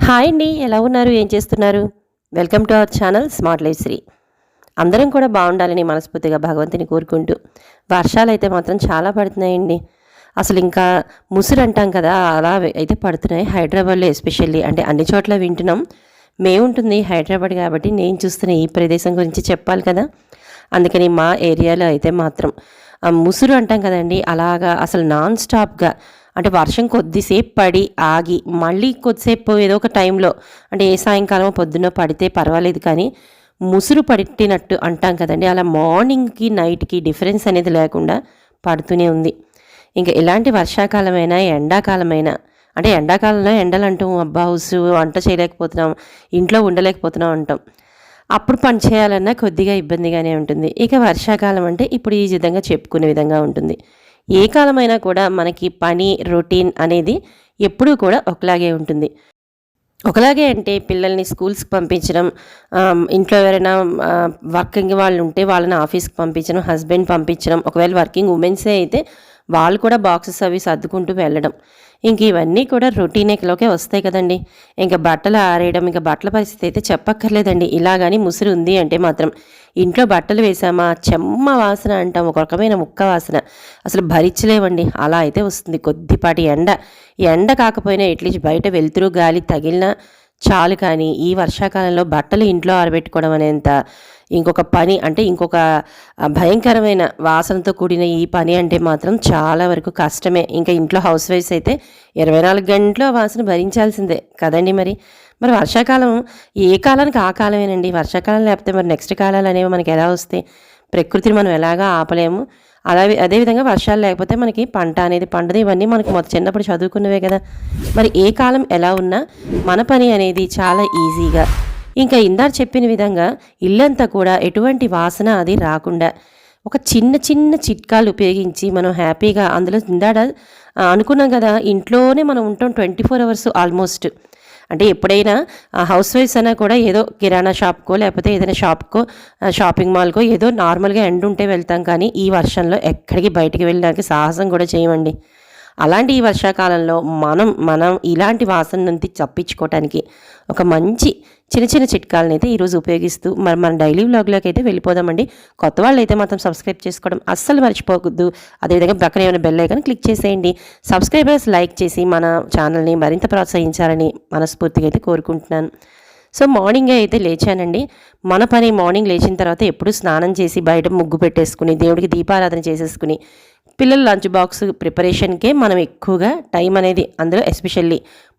Hi అండి, ఎలా ఉన్నారు? ఏం చేస్తున్నారు? Welcome to our channel smart life Sri. అందరం కూడా బాగుండాలని మనస్ఫూర్తిగా భగవంతుని కోరుకుంటూ, వర్షాలైతే మాత్రం చాలా పడుతున్నాయండి. అసలు ఇంకా ముసురు అంటాం కదా, అలా అయితే పడుతున్నాయి హైదరాబాద్లో ఎస్పెషల్లీ. అంటే అన్ని చోట్ల వింటున్నాం. మేముంటుంది హైదరాబాద్ కాబట్టి నేను చూస్తున్న ఈ ప్రదేశం గురించి చెప్పాలి కదా. అందుకని మా ఏరియాలో అయితే మాత్రం ముసురు అంటాం కదండి, అలాగా అసలు నాన్ స్టాప్గా, అంటే వర్షం కొద్దిసేపు పడి ఆగి మళ్ళీ కొద్దిసేపు ఏదో ఒక టైంలో, అంటే ఏ సాయంకాలం పొద్దున్న పడితే పర్వాలేదు, కానీ ముసురు పట్టినట్టు అంటాం కదండి, అలా మార్నింగ్కి నైట్కి డిఫరెన్స్ అనేది లేకుండా పడుతూనే ఉంది. ఇంకా ఎలాంటి వర్షాకాలమైనా ఎండాకాలమైనా, అంటే ఎండాకాలంలో ఎండలు అంటాం, అబ్బా హౌస్ వంట చేయలేకపోతున్నాం, ఇంట్లో ఉండలేకపోతున్నాం అంటాం. అప్పుడు పని చేయాలన్నా కొద్దిగా ఇబ్బందిగానే ఉంటుంది. ఇక వర్షాకాలం అంటే ఇప్పుడు ఈ విధంగా చెప్పుకునే విధంగా ఉంటుంది. ఏ కాలమైనా కూడా మనకి పని రొటీన్ అనేది ఎప్పుడూ కూడా ఒకలాగే ఉంటుంది. ఒకలాగే అంటే పిల్లల్ని స్కూల్స్కి పంపించడం, ఇంట్లో ఎవరైనా వర్కింగ్ వాళ్ళు ఉంటే వాళ్ళని ఆఫీస్కి పంపించడం, హస్బెండ్ పంపించడం, ఒకవేళ వర్కింగ్ ఉమెన్సే అయితే వాళ్ళు కూడా బాక్సెస్ అవి సర్దుకుంటూ వెళ్ళడం. ఇంక ఇవన్నీ కూడా రొటీనేలోకే వస్తాయి కదండి. ఇంకా బట్టలు ఆరేయడం, ఇంకా బట్టల పరిస్థితి అయితే చెప్పక్కర్లేదండి. ఇలాగని ముసురు ఉంది అంటే మాత్రం ఇంట్లో బట్టలు వేసామా చెమ్మ వాసన అంటాం, ఒక రకమైన ముక్క వాసన, అసలు భరించలేవండి. అలా అయితే వస్తుంది. కొద్దిపాటి ఎండ కాకపోయినా అట్లీస్ట్ బయట వెలుతురు గాలి తగిలినా చాలు. కానీ ఈ వర్షాకాలంలో బట్టలు ఇంట్లో ఆరబెట్టుకోవడం అనేంత ఇంకొక పని, అంటే ఇంకొక భయంకరమైన వాసనతో కూడిన ఈ పని అంటే మాత్రం చాలా వరకు కష్టమే. ఇంకా ఇంట్లో హౌస్ వైఫ్స్ అయితే 24 గంటలు వాసన భరించాల్సిందే కదండి. మరి వర్షాకాలం ఏ కాలానికి ఆ కాలమేనండి. వర్షాకాలం లేకపోతే మరి నెక్స్ట్ కాలాలు అనేవి మనకి ఎలా వస్తాయి? ప్రకృతిని మనం ఎలాగా ఆపలేము. అదేవిధంగా వర్షాలు లేకపోతే మనకి పంట అనేది పండదు. ఇవన్నీ మనకి చిన్నప్పుడు చదువుకున్నవే కదా. మరి ఏ కాలం ఎలా ఉన్నా మన పని అనేది చాలా ఈజీగా, ఇంకా ఇందాక చెప్పిన విధంగా ఇల్లంతా కూడా ఎటువంటి వాసన అది రాకుండా ఒక చిన్న చిన్న చిట్కాలు ఉపయోగించి మనం హ్యాపీగా అందులో ఇందాడ అనుకున్నాం కదా, ఇంట్లోనే మనం ఉంటాం 24 అవర్స్ ఆల్మోస్ట్. అంటే ఎప్పుడైనా హౌస్ వైఫ్స్ అయినా కూడా ఏదో కిరాణా షాప్కో లేకపోతే ఏదైనా షాప్కో షాపింగ్ మాల్కో ఏదో నార్మల్గా ఎండ్ ఉంటే వెళ్తాం, కానీ ఈ వర్షంలో ఎక్కడికి బయటికి వెళ్ళడానికి సాహసం కూడా చేయమండి. అలాంటి ఈ వర్షాకాలంలో మనం ఇలాంటి వాసన నుంచి తప్పించుకోవటానికి ఒక మంచి చిన్న చిన్న చిట్కాలను అయితే ఈరోజు ఉపయోగిస్తూ మన డైలీ వ్లాగ్లోకి అయితే వెళ్ళిపోదామండి. కొత్త వాళ్ళు అయితే మాత్రం సబ్స్క్రైబ్ చేసుకోవడం అస్సలు మర్చిపోవద్దు. అదేవిధంగా పక్కన ఏమైనా బెల్ ఐకాన్ క్లిక్ చేసేయండి. సబ్స్క్రైబర్స్ లైక్ చేసి మన ఛానల్ని మరింత ప్రోత్సహించాలని మనస్ఫూర్తిగా అయితే కోరుకుంటున్నాను. సో మార్నింగే అయితే లేచానండి. మన పని మార్నింగ్ లేచిన తర్వాత ఎప్పుడు స్నానం చేసి బయట ముగ్గు పెట్టేసుకుని దేవుడికి దీపారాధన చేసేసుకుని పిల్లల లంచ్ బాక్స్ ప్రిపరేషన్కే మనం ఎక్కువగా టైం అనేది, అందులో ఎస్పెషల్లీ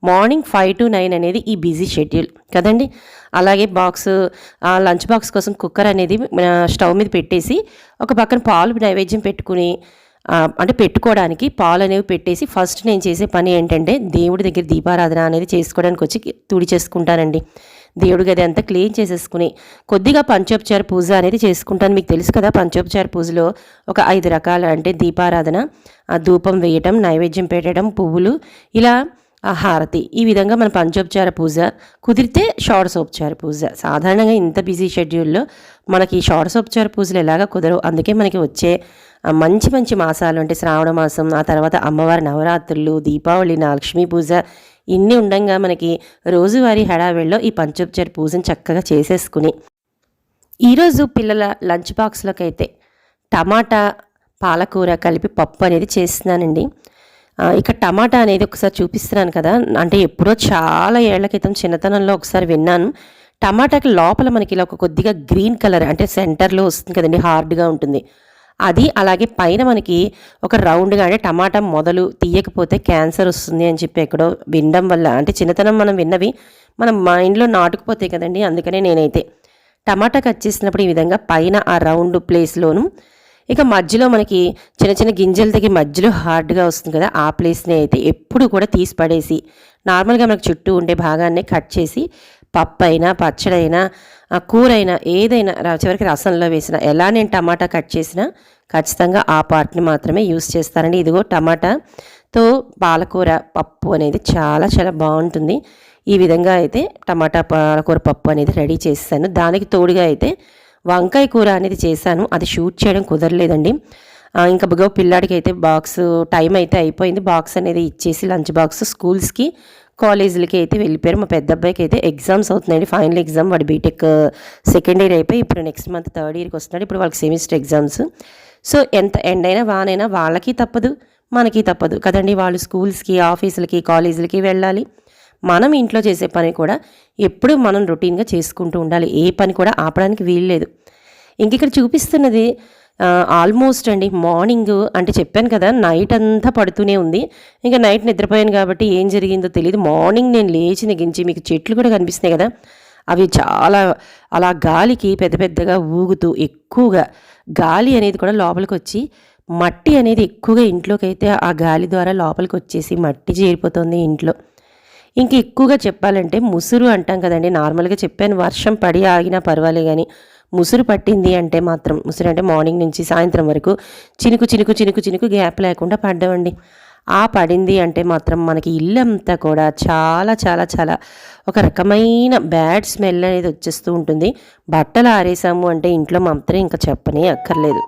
మార్నింగ్ 5 to 9 అనేది ఈ బిజీ షెడ్యూల్ కదండి. అలాగే లంచ్ బాక్స్ కోసం కుక్కర్ అనేది స్టవ్ మీద పెట్టేసి ఒక పక్కన పాలు నైవేద్యం పెట్టుకుని, అంటే పెట్టుకోవడానికి పాలు అనేవి పెట్టేసి ఫస్ట్ నేను చేసే పని ఏంటంటే దేవుడి దగ్గర దీపారాధన అనేది చేసుకోవడానికి వచ్చి తుడి చేసుకుంటానండి. దేవుడి గది అంతా క్లీన్ చేసేసుకుని కొద్దిగా పంచోపచార పూజ అనేది చేసుకుంటాను. మీకు తెలుసు కదా, పంచోపచార పూజలో ఒక 5 రకాల, అంటే దీపారాధన, ధూపం వేయటం, నైవేద్యం పెట్టడం, పువ్వులు, ఇలా హారతి, ఈ విధంగా మన పంచోపచార పూజ, కుదిరితే షోడశోపచార పూజ. సాధారణంగా ఇంత బిజీ షెడ్యూల్లో మనకి షోడశోపచార పూజలు ఎలాగా కుదరవు. అందుకే మనకి వచ్చే మంచి మంచి మాసాలు, అంటే శ్రావణ మాసం, ఆ తర్వాత అమ్మవారి నవరాత్రులు, దీపావళి, లక్ష్మీ పూజ, ఇన్ని ఉండంగా మనకి రోజువారీ హడావిడిలో ఈ పంచోపచార పూజను చక్కగా చేసేసుకుని, ఈరోజు పిల్లల లంచ్ బాక్స్లోకి అయితే టమాటా పాలకూర కలిపి పప్పు అనేది చేస్తున్నానండి. ఇక టమాటా అనేది ఒకసారి చూపిస్తున్నాను కదా, అంటే ఎప్పుడో చాలా ఏళ్ల క్రితం చిన్నతనంలో ఒకసారి విన్నాను. టమాటాకి లోపల మనకి ఇలా ఒక కొద్దిగా గ్రీన్ కలర్, అంటే సెంటర్లో వస్తుంది కదండి, హార్డ్గా ఉంటుంది అది. అలాగే పైన మనకి ఒక రౌండ్గా, అంటే టమాటా మొదలు తీయకపోతే క్యాన్సర్ వస్తుంది అని చెప్పి ఎక్కడో వినడం వల్ల, అంటే చిన్నతనం మనం విన్నవి మనం మైండ్లో నాటుకుపోతాయి కదండి. అందుకనే నేనైతే టమాటా కట్ చేసినప్పుడు ఈ విధంగా పైన ఆ రౌండ్ ప్లేస్లోను, ఇక మధ్యలో మనకి చిన్న చిన్న గింజల దగ్గర మధ్యలో హార్డ్గా వస్తుంది కదా, ఆ ప్లేస్ని అయితే ఎప్పుడు కూడా తీసి పడేసి నార్మల్గా మనకు చుట్టూ ఉండే భాగాన్ని కట్ చేసి పప్పు అయినా పచ్చడైనా కూరైనా ఏదైనా చివరికి రసంలో వేసిన, ఎలా నేను టమాటా కట్ చేసినా ఖచ్చితంగా ఆ పార్ట్ని మాత్రమే యూస్ చేస్తానండి. ఇదిగో టమాటాతో పాలకూర పప్పు అనేది చాలా చాలా బాగుంటుంది. ఈ విధంగా అయితే టమాటా పాలకూర పప్పు అనేది రెడీ చేస్తాను. దానికి తోడుగా అయితే వంకాయ కూర అనేది చేశాను. అది షూట్ చేయడం కుదరలేదండి. ఇంకా పిల్లాడికి అయితే బాక్స్ టైం అయితే అయిపోయింది. బాక్స్ అనేది ఇచ్చేసి లంచ్ బాక్స్ స్కూల్స్కి కాలేజీలకి అయితే వెళ్ళిపోయారు. మా పెద్ద అబ్బాయికి అయితే ఎగ్జామ్స్ అవుతున్నాయండి, ఫైనల్ ఎగ్జామ్. వాడు బీటెక్ సెకండ్ ఇయర్ అయిపోయి ఇప్పుడు నెక్స్ట్ మంత్ థర్డ్ ఇయర్కి వస్తున్నాడు. ఇప్పుడు వాళ్ళకి సెమిస్టర్ ఎగ్జామ్స్. సో ఎంత ఎండైనా వానైనా వాళ్ళకి తప్పదు, మనకి తప్పదు కదండి. వాళ్ళు స్కూల్స్కి, ఆఫీసులకి, కాలేజీలకి వెళ్ళాలి. మనం ఇంట్లో చేసే పని కూడా ఎప్పుడు మనం రొటీన్గా చేసుకుంటూ ఉండాలి. ఏ పని కూడా ఆపడానికి వీల్లేదు. ఇంక ఇక్కడ చూపిస్తున్నది ఆల్మోస్ట్ అండి మార్నింగ్, అంటే చెప్పాను కదా నైట్ అంతా పడుతూనే ఉంది. ఇంకా నైట్ నిద్రపోయాను కాబట్టి ఏం జరిగిందో తెలియదు. మార్నింగ్ నేను లేచి నెగించి, మీకు చెట్లు కూడా కనిపిస్తున్నాయి కదా, అవి చాలా అలా గాలికి పెద్ద పెద్దగా ఊగుతూ ఎక్కువగా గాలి అనేది కూడా లోపలికి వచ్చి మట్టి అనేది ఎక్కువగా ఇంట్లోకి అయితే ఆ గాలి ద్వారా లోపలికి వచ్చేసి మట్టి చేరిపోతుంది ఇంట్లో. ఇంక ఎక్కువగా చెప్పాలంటే ముసురు అంటాం కదండి, నార్మల్గా చెప్పాను వర్షం పడి ఆగినా పర్వాలేదు, కానీ ముసురు పట్టింది అంటే మాత్రం, ముసురు అంటే మార్నింగ్ నుంచి సాయంత్రం వరకు చినుకు చినుకు చినుకు చినుకు గ్యాప్ లేకుండా పడ్డామండి. ఆ పడింది అంటే మాత్రం మనకి ఇల్లంతా కూడా చాలా చాలా చాలా ఒక రకమైన బ్యాడ్ స్మెల్ అనేది వచ్చేస్తూ ఉంటుంది. బట్టలు ఆరేసాము అంటే ఇంట్లో మాత్రం ఇంకా చెప్పనే అక్కర్లేదు.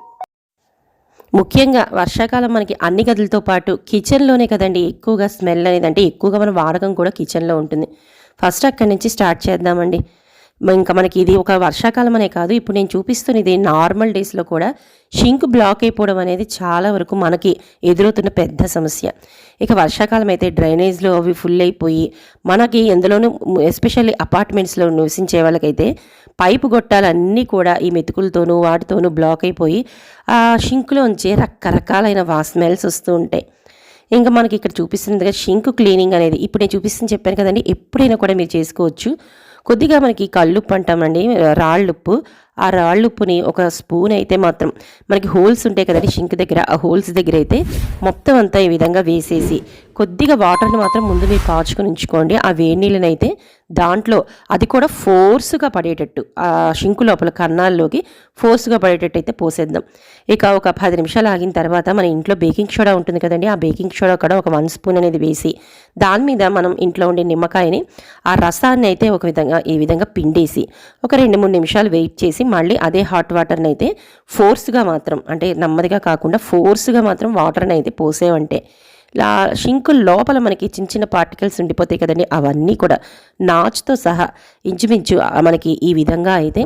ముఖ్యంగా వర్షాకాలం మనకి అన్ని గదులతో పాటు కిచెన్లోనే కదండి ఎక్కువగా స్మెల్ అనేది, అంటే ఎక్కువగా మన వాడకం కూడా కిచెన్లో ఉంటుంది. ఫస్ట్ అక్కడి నుంచి స్టార్ట్ చేద్దామండి. ఇంకా మనకి ఇది ఒక వర్షాకాలం అనే కాదు, ఇప్పుడు నేను చూపిస్తున్నది నార్మల్ డేస్లో కూడా షింక్ బ్లాక్ అయిపోవడం అనేది చాలా వరకు మనకి ఎదురవుతున్న పెద్ద సమస్య. ఇక వర్షాకాలం అయితే డ్రైనేజ్లో అవి ఫుల్ అయిపోయి మనకి ఎందులోనూ ఎస్పెషల్లీ అపార్ట్మెంట్స్లో నివసించే వాళ్ళకైతే పైపు గొట్టాలన్నీ కూడా ఈ మెతుకులతోనూ వాటితోనూ బ్లాక్ అయిపోయి ఆ షింక్లోంచి రకరకాలైన స్మెల్స్ వస్తూ ఉంటాయి. ఇంకా మనకి ఇక్కడ చూపిస్తున్నదిగా షింక్ క్లీనింగ్ అనేది ఇప్పుడు నేను చూపిస్తుంది చెప్పాను కదండి, ఎప్పుడైనా కూడా మీరు చేసుకోవచ్చు. కొద్దిగా మనకి కళ్ళుప్పు అంటామండి, రాళ్ళుప్పు. ఆ రాళ్ళుప్పుని ఒక స్పూన్ అయితే మాత్రం మనకి హోల్స్ ఉంటాయి కదండి షింక్ దగ్గర, ఆ హోల్స్ దగ్గర అయితే మొత్తం అంతా ఈ విధంగా వేసేసి కొద్దిగా వాటర్ని మాత్రం ముందు మీరు కాచుకొని ఉంచుకోండి. ఆ వేడి నీళ్ళని అయితే దాంట్లో అది కూడా ఫోర్స్గా పడేటట్టు ఆ షింకు లోపల కన్నాల్లోకి ఫోర్స్గా పడేటట్టు అయితే పోసేద్దాం. ఇక ఒక 10 నిమిషాలు ఆగిన తర్వాత మన ఇంట్లో బేకింగ్ సోడా ఉంటుంది కదండి, ఆ బేకింగ్ సోడా కూడా ఒక 1 స్పూన్ అనేది వేసి దాని మీద మనం ఇంట్లో ఉండే నిమ్మకాయని ఆ రసాన్ని అయితే ఈ విధంగా పిండేసి ఒక 2-3 నిమిషాలు వెయిట్ చేసి మళ్ళీ అదే హాట్ వాటర్ని అయితే ఫోర్స్గా మాత్రం, అంటే నెమ్మదిగా కాకుండా ఫోర్స్గా మాత్రం వాటర్ని అయితే పోసేవంటే షింకు లోపల మనకి చిన్న చిన్న పార్టికల్స్ ఉండిపోతాయి కదండి, అవన్నీ కూడా నాచుతో సహా ఇంచుమించు మనకి ఈ విధంగా అయితే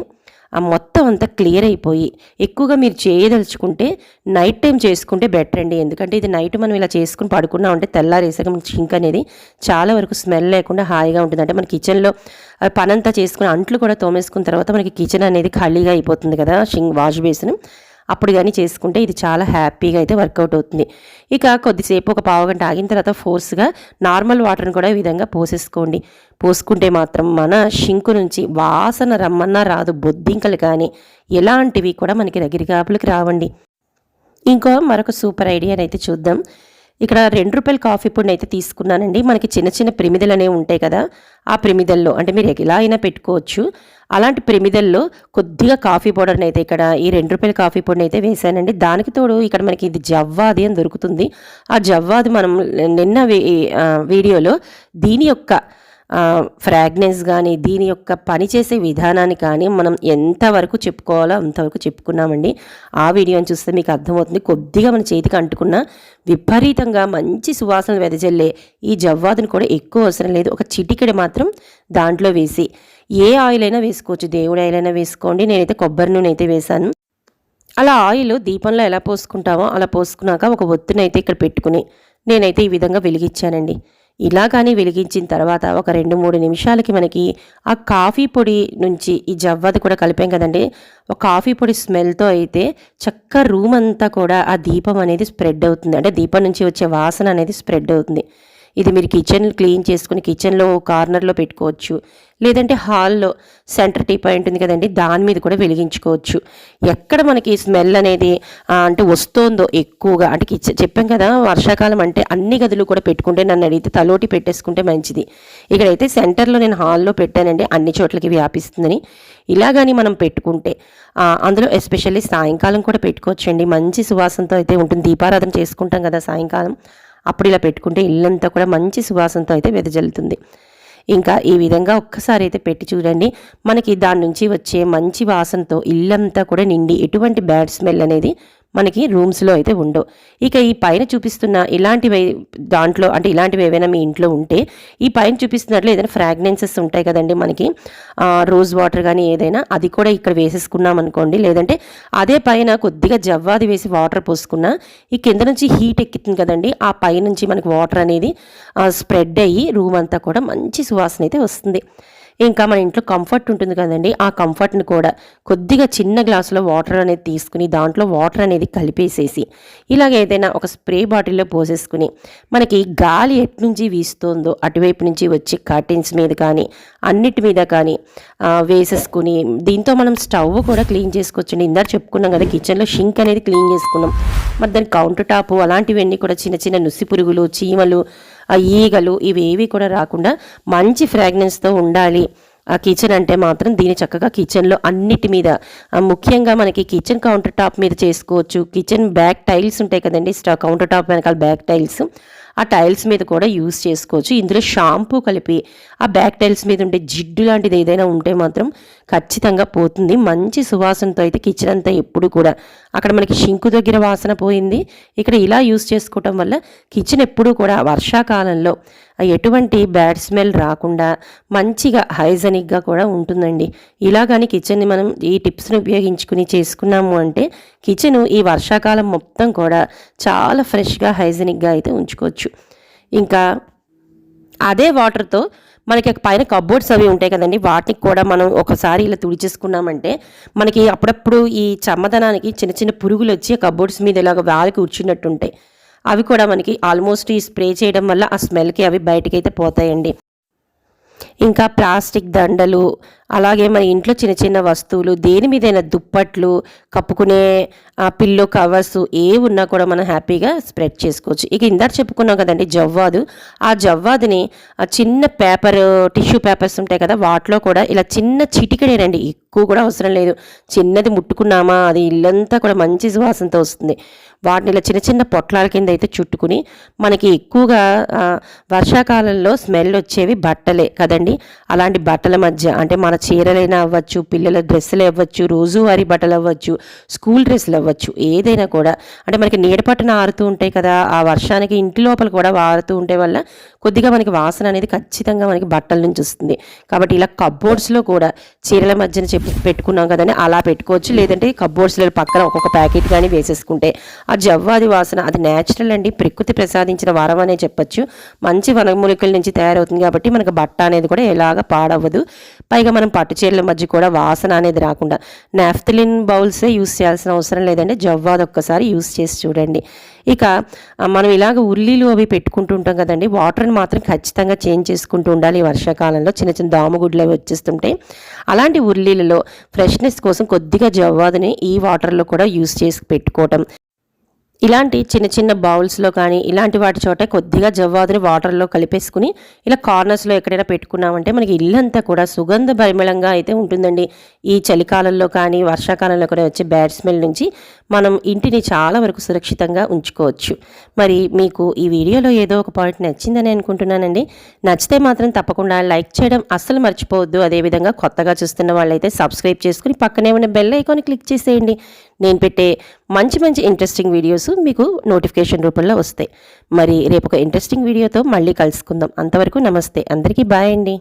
ఆ మొత్తం అంతా క్లియర్ అయిపోయి, ఎక్కువగా మీరు చేయదలుచుకుంటే నైట్ టైం చేసుకుంటే బెటర్ అండి. ఎందుకంటే ఇది నైట్ మనం ఇలా చేసుకుని పడుకున్నాం అంటే తెల్లారేసాక మనకి షింక్ అనేది చాలా వరకు స్మెల్ లేకుండా హాయిగా ఉంటుంది. అంటే మన కిచెన్లో పనంతా చేసుకుని అంట్లు కూడా తోమేసుకున్న తర్వాత మనకి కిచెన్ అనేది ఖాళీగా అయిపోతుంది కదా వాష్ బేసిన్, అప్పుడు కానీ చేసుకుంటే ఇది చాలా హ్యాపీగా అయితే వర్కౌట్ అవుతుంది. ఇక కొద్దిసేపు ఒక పావుగంట ఆగిన తర్వాత ఫోర్స్గా నార్మల్ వాటర్ని కూడా ఈ విధంగా పోసేసుకోండి. పోసుకుంటే మాత్రం మన షింకు నుంచి వాసన రమ్మన్నా రాదు, బొద్దింకలు కానీ ఎలాంటివి కూడా మనకి దగ్గరగాపులకి రావండి. మరొక సూపర్ ఐడియాని అయితే చూద్దాం. ఇక్కడ ₹2 కాఫీ పొడిని అయితే తీసుకున్నానండి. మనకి చిన్న చిన్న ప్రమిదలు అనేవి ఉంటాయి కదా, ఆ ప్రమిదల్లో అంటే మీరు ఎలా అయినా పెట్టుకోవచ్చు. అలాంటి ప్రమిదల్లో కొద్దిగా కాఫీ పౌడర్ని అయితే ఇక్కడ ఈ ₹2 కాఫీ పొడిని అయితే వేసానండి. దానికి తోడు ఇక్కడ మనకి ఇది జవ్వాది అని దొరుకుతుంది. ఆ జవ్వాది మనం నిన్న వీడియోలో దీని యొక్క ఫ్రాగ్రెన్స్ కానీ దీని యొక్క పనిచేసే విధానాన్ని కానీ మనం ఎంతవరకు చెప్పుకోవాలో అంతవరకు చెప్పుకున్నామండి. ఆ వీడియోని చూస్తే మీకు అర్థమవుతుంది. కొద్దిగా మన చేతికి అంటుకున్న విపరీతంగా మంచి సువాసనలు వెదజల్లే ఈ జవ్వాదుని కూడా ఎక్కువ అవసరం లేదు, ఒక చిటికెడు మాత్రం దాంట్లో వేసి, ఏ ఆయిల్ అయినా వేసుకోవచ్చు, దేవుడి ఆయిల్ అయినా వేసుకోండి. నేనైతే కొబ్బరి నూనె అయితే వేశాను. అలా ఆయిల్ దీపంలో ఎలా పోసుకుంటామో అలా పోసుకున్నాక ఒక ఒత్తునైతే ఇక్కడ పెట్టుకుని నేనైతే ఈ విధంగా వెలిగించానండి. ఇలా కానీ వెలిగించిన తర్వాత ఒక 2-3 నిమిషాలకి మనకి ఆ కాఫీ పొడి నుంచి ఈ జవ్వాది కూడా కలిపాం కదండి, ఒక కాఫీ పొడి స్మెల్తో అయితే చక్క రూమ్ అంతా కూడా ఆ దీపం అనేది స్ప్రెడ్ అవుతుంది. అంటే దీపం నుంచి వచ్చే వాసన అనేది స్ప్రెడ్ అవుతుంది. ఇది మీరు కిచెన్ క్లీన్ చేసుకుని కిచెన్లో కార్నర్లో పెట్టుకోవచ్చు, లేదంటే హాల్లో సెంటర్ టీపాయ్ ఉంటుంది కదండి, దాని మీద కూడా వెలిగించుకోవచ్చు. ఎక్కడ మనకి స్మెల్ అనేది అంటే వస్తుందో ఎక్కువగా, అంటే చెప్పాం కదా వర్షాకాలం అంటే అన్ని గదులు కూడా పెట్టుకుంటే, నన్ను అడిగితే తలోటి పెట్టేసుకుంటే మంచిది. ఇక్కడైతే సెంటర్లో నేను హాల్లో పెట్టానండి, అన్ని చోట్లకి వ్యాపిస్తుందని. ఇలాగని మనం పెట్టుకుంటే అందులో ఎస్పెషల్లీ సాయంకాలం కూడా పెట్టుకోవచ్చండి, మంచి సువాసనతో అయితే ఉంటుంది. దీపారాధన చేసుకుంటాం కదా సాయంకాలం, అప్పుడు ఇలా పెట్టుకుంటే ఇల్లంతా కూడా మంచి సువాసనతో అయితే వెదజల్లుతుంది. ఇంకా ఈ విధంగా ఒక్కసారి అయితే పెట్టి చూడండి, మనకి దాని నుంచి వచ్చే మంచి వాసనతో ఇల్లంతా కూడా నిండి ఎటువంటి బ్యాడ్ స్మెల్ అనేది మనకి రూమ్స్లో అయితే ఉండవు. ఇక ఈ పైన చూపిస్తున్న ఇలాంటివి దాంట్లో అంటే ఇలాంటివి ఏవైనా మీ ఇంట్లో ఉంటే ఈ పైన చూపిస్తున్నట్లు ఏదైనా ఫ్రాగ్రెన్సెస్ ఉంటాయి కదండి మనకి, రోజ్ వాటర్ కానీ ఏదైనా, అది కూడా ఇక్కడ వేసేసుకున్నాం అనుకోండి. లేదంటే అదే పైన కొద్దిగా జవ్వాది వేసి వాటర్ పోసుకున్నా ఈ కింద నుంచి హీట్ ఎక్కుతుంది కదండి, ఆ పై నుంచి మనకి వాటర్ అనేది స్ప్రెడ్ అయ్యి రూమ్ అంతా కూడా మంచి సువాసన అయితే వస్తుంది. ఇంకా మన ఇంట్లో కంఫర్ట్ ఉంటుంది కదండి, ఆ కంఫర్ట్ని కూడా కొద్దిగా చిన్న గ్లాసులో వాటర్ అనేది తీసుకుని దాంట్లో వాటర్ అనేది కలిపేసేసి ఇలాగ ఏదైనా ఒక స్ప్రే బాటిల్లో పోసేసుకుని మనకి గాలి ఎట్నుంచి వీస్తుందో అటువైపు నుంచి వచ్చి కర్టెన్స్ మీద కానీ అన్నిటి మీద కానీ వేసేసుకుని దీంతో మనం స్టవ్ కూడా క్లీన్ చేసుకోవచ్చండి. ఇందాక చెప్పుకున్నాం కదా కిచెన్లో షింక్ అనేది క్లీన్ చేసుకున్నాం, మరి దాని కౌంటర్ టాప్ అలాంటివన్నీ కూడా చిన్న చిన్న నుసి పురుగులు, చీమలు, ఈగలు ఇవేవి కూడా రాకుండా మంచి ఫ్రాగ్రెన్స్తో ఉండాలి ఆ కిచెన్ అంటే మాత్రం దీన్ని చక్కగా కిచెన్లో అన్నిటి మీద, ముఖ్యంగా మనకి కిచెన్ కౌంటర్ టాప్ మీద చేసుకోవచ్చు. కిచెన్ బ్యాక్ టైల్స్ ఉంటాయి కదండి, కౌంటర్ టాప్ వెనకాల బ్యాక్ టైల్స్, ఆ టైల్స్ మీద కూడా యూస్ చేసుకోవచ్చు. ఇందులో షాంపూ కలిపి ఆ బ్యాక్ టైల్స్ మీద ఉండే జిడ్డు లాంటిది ఏదైనా ఉంటే మాత్రం ఖచ్చితంగా పోతుంది. మంచి సువాసనతో అయితే కిచెన్ అంతా ఎప్పుడు కూడా, అక్కడ మనకి షింకు దగ్గర వాసన పోయింది, ఇక్కడ ఇలా యూస్ చేసుకోవటం వల్ల కిచెన్ ఎప్పుడూ కూడా వర్షాకాలంలో ఎటువంటి బ్యాడ్ స్మెల్ రాకుండా మంచిగా హైజెనిక్గా కూడా ఉంటుందండి. ఇలా కానీ కిచెన్ని మనం ఈ టిప్స్ని ఉపయోగించుకుని చేసుకున్నాము అంటే కిచెను ఈ వర్షాకాలం మొత్తం కూడా చాలా ఫ్రెష్గా హైజెనిక్గా అయితే ఉంచుకోవచ్చు. ఇంకా అదే వాటర్తో మనకి పైన కబోర్డ్స్ అవి ఉంటాయి కదండి, వాటికి కూడా మనం ఒకసారి ఇలా తుడిచేసుకున్నామంటే మనకి అప్పుడప్పుడు ఈ చమ్మదనానికి చిన్న చిన్న పురుగులు వచ్చి కబోర్డ్స్ మీద ఇలాగ వాలి కూర్చున్నట్టుంటాయి, అవి కూడా మనకి ఆల్మోస్ట్ ఈ స్ప్రే చేయడం వల్ల ఆ స్మెల్కి అవి బయటకైతే పోతాయండి. ఇంకా ప్లాస్టిక్ దండలు, అలాగే మన ఇంట్లో చిన్న చిన్న వస్తువులు, దేని మీదైనా దుప్పట్లు, కప్పుకునే పిల్లో కవర్స్ ఏ ఉన్నా కూడా మనం హ్యాపీగా స్ప్రెడ్ చేసుకోవచ్చు. ఇక ఇందాక చెప్పుకున్నాం కదండి జవ్వాదు, ఆ జవ్వాదుని చిన్న టిష్యూ పేపర్స్ ఉంటాయి కదా, వాటిలో కూడా ఇలా చిన్న చిటికెడేనండి, ఎక్కువ కూడా అవసరం లేదు, చిన్నది ముట్టుకున్నామా అది ఇల్లంతా కూడా మంచి సువాసనతో వస్తుంది. వాటిని ఇలా చిన్న చిన్న పొట్లాల కింద అయితే చుట్టుకుని, మనకి ఎక్కువగా వర్షాకాలంలో స్మెల్ వచ్చేవి బట్టలే కదండి, అలాంటి బట్టల మధ్య అంటే మన చీరలైనా అవ్వచ్చు, పిల్లల డ్రెస్సులు అవ్వచ్చు, రోజువారీ బట్టలు అవ్వచ్చు, స్కూల్ డ్రెస్సులు అవ్వచ్చు, ఏదైనా కూడా అంటే మనకి నీడపట్టున ఆరుతూ ఉంటాయి కదా, ఆ వర్షానికి ఇంటి లోపల కూడా ఆరుతూ ఉంటే వల్ల కొద్దిగా మనకి వాసన అనేది ఖచ్చితంగా మనకి బట్టల నుంచి వస్తుంది. కాబట్టి ఇలా కబ్బోర్డ్స్లో కూడా చీరల మధ్యన పెట్టుకున్నాం కదండి, అలా పెట్టుకోవచ్చు. లేదంటే కబ్బోర్డ్స్లో పక్కన ఒక్కొక్క ప్యాకెట్ కానీ వేసేసుకుంటే ఆ జవ్వాది వాసన అది న్యాచురల్ అండి, ప్రకృతి ప్రసాదించిన వరం అనే చెప్పచ్చు. మంచి వనమూలికల నుంచి తయారవుతుంది కాబట్టి మనకు బట్ట అనేది కూడా ఎలాగ పాడవ్వదు. పైగా మనం పట్టు చీరల మధ్య కూడా వాసన అనేది రాకుండా నాఫ్థలిన్ బౌల్సే యూస్ చేయాల్సిన అవసరం లేదండి, జవ్వాది ఒక్కసారి యూస్ చేసి చూడండి. ఇక మనం ఇలాగ ఉల్లీలు అవి పెట్టుకుంటూ ఉంటాం కదండి, వాటర్ని మాత్రం ఖచ్చితంగా చేంజ్ చేసుకుంటూ ఉండాలి. ఈ వర్షాకాలంలో చిన్న చిన్న దాముగుడ్లు అవి వచ్చేస్తుంటాయి, అలాంటి ఉల్లీలలో ఫ్రెష్నెస్ కోసం కొద్దిగా జవ్వాదిని ఈ వాటర్లో కూడా యూస్ చేసి పెట్టుకోవటం. ఇలాంటి చిన్న చిన్న బౌల్స్లో కానీ ఇలాంటి వాటి చోట కొద్దిగా జవ్వాదుని వాటర్లో కలిపేసుకుని ఇలా కార్నర్స్లో ఎక్కడైనా పెట్టుకున్నామంటే మనకి ఇల్లంతా కూడా సుగంధ పరిమళంగా అయితే ఉంటుందండి. ఈ చలికాలంలో కానీ వర్షాకాలంలో కూడా వచ్చే బ్యాడ్ స్మెల్ నుంచి మనం ఇంటిని చాలా వరకు సురక్షితంగా ఉంచుకోవచ్చు. మరి మీకు ఈ వీడియోలో ఏదో ఒక పాయింట్ నచ్చిందని అనుకుంటున్నానండి. నచ్చితే మాత్రం తప్పకుండా లైక్ చేయడం అస్సలు మర్చిపోవద్దు. అదేవిధంగా కొత్తగా చూస్తున్న వాళ్ళైతే సబ్స్క్రైబ్ చేసుకుని పక్కనే ఉన్న బెల్ ఐకాన్ క్లిక్ చేసేయండి. నేను పెట్టే మంచి మంచి ఇంట్రెస్టింగ్ వీడియోస్ మీకు నోటిఫికేషన్ రూపంలో వస్తాయి. మరి రేపు ఒక ఇంట్రెస్టింగ్ వీడియోతో మళ్ళీ కలుసుకుందాం. అంతవరకు నమస్తే, అందరికీ బాయ్ అండి.